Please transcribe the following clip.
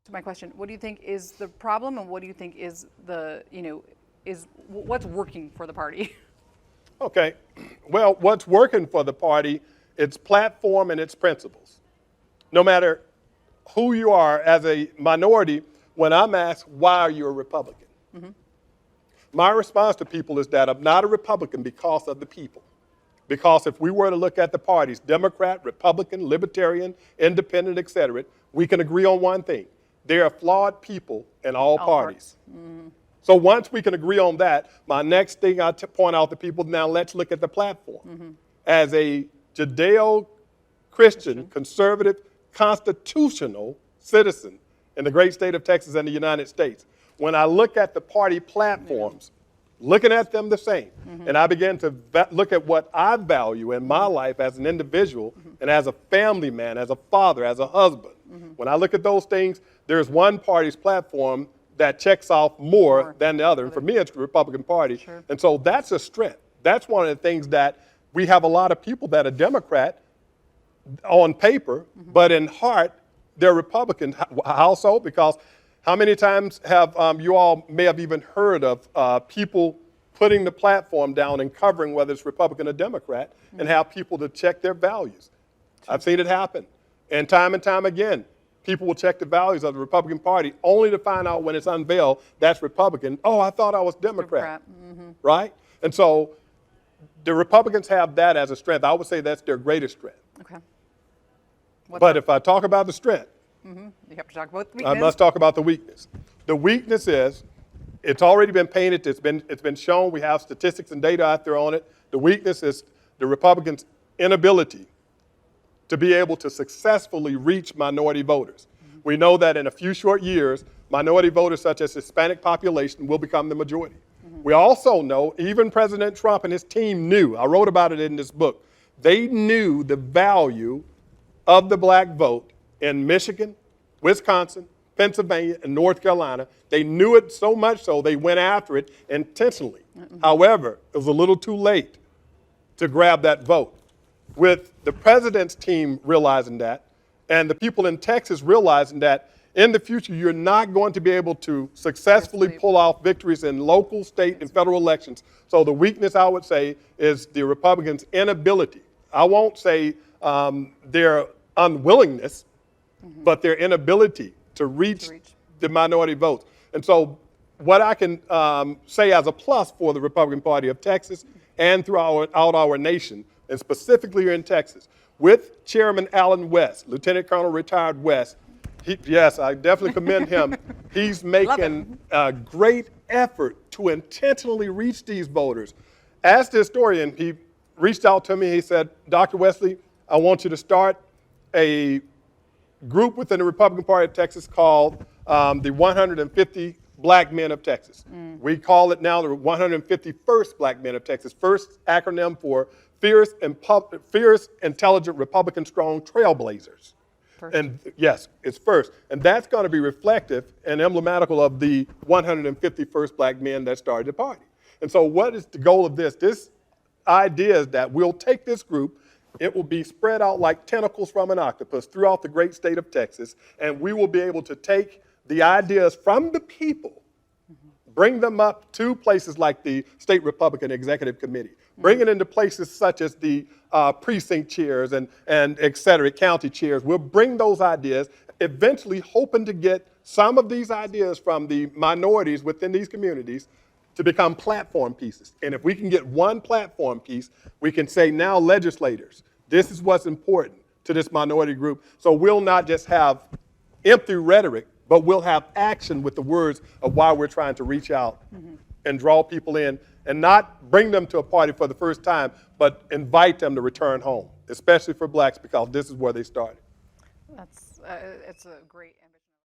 to my question. What do you think is the problem, and what do you think is the, is what's working for the party? Okay, well, what's working for the party, its platform and its principles. No matter who you are as a minority, when I'm asked, why are you a Republican? Mm-hmm. My response to people is that I'm not a Republican because of the people. Because if we were to look at the parties, Democrat, Republican, Libertarian, Independent, et cetera, we can agree on one thing. There are flawed people in all parties. Mm-hmm. So once we can agree on that, my next thing I point out to people, now let's look at the platform. Mm-hmm. As a Judeo-Christian, conservative, constitutional citizen in the great state of Texas and the United States, when I look at the party platforms, looking at them the same, and I begin to look at what I value in my life as an individual and as a family man, as a father, as a husband. When I look at those things, there's one party's platform that checks off more than the other. And for me, it's the Republican Party. Sure. And so that's a strength. That's one of the things that we have a lot of people that are Democrat on paper, but in heart, they're Republican. How so? Because how many times have you all may have even heard of people putting the platform down and covering whether it's Republican or Democrat and have people to check their values? I've seen it happen. And time again, people will check the values of the Republican Party only to find out when it's unveiled that's Republican. Oh, I thought I was Democrat. Right? And so the Republicans have that as a strength. I would say that's their greatest strength. Okay. But if I talk about the strength, you have to talk about the weakness. I must talk about the weakness. The weakness is, it's already been painted, it's been shown, we have statistics and data out there on it. The weakness is the Republicans' inability to be able to successfully reach minority voters. We know that in a few short years, minority voters such as Hispanic population will become the majority. We also know, even President Trump and his team knew, I wrote about it in this book, they knew the value of the black vote in Michigan, Wisconsin, Pennsylvania, and North Carolina. They knew it so much so they went after it intentionally. However, it was a little too late to grab that vote. With the president's team realizing that, and the people in Texas realizing that in the future you're not going to be able to successfully pull off victories in local, state, and federal elections. So the weakness, I would say, is the Republicans' inability. I won't say their unwillingness, but their inability to reach the minority votes. And so what I can say as a plus for the Republican Party of Texas and throughout our nation, and specifically here in Texas, with Chairman Allen West, Lieutenant Colonel retired West, yes, I definitely commend him. He's making a great effort to intentionally reach these voters. As the historian, he reached out to me, he said, Dr. Westley, I want you to start a group within the Republican Party of Texas called the 150 Black Men of Texas. We call it now the 151st Black Men of Texas. First acronym for Fierce, Intelligent, Republican Strong Trailblazers. First. And yes, it's first. And that's going to be reflective and emblematical of the 151st Black men that started the party. And so what is the goal of this? This idea is that we'll take this group, it will be spread out like tentacles from an octopus throughout the great state of Texas, and we will be able to take the ideas from the people, bring them up to places like the State Republican Executive Committee, bring it into places such as the precinct chairs and et cetera, county chairs. We'll bring those ideas, eventually hoping to get some of these ideas from the minorities within these communities to become platform pieces. And if we can get one platform piece, we can say now legislators, this is what's important to this minority group. So we'll not just have empty rhetoric, but we'll have action with the words of why we're trying to reach out and draw people in and not bring them to a party for the first time, but invite them to return home, especially for blacks, because this is where they started. It's a great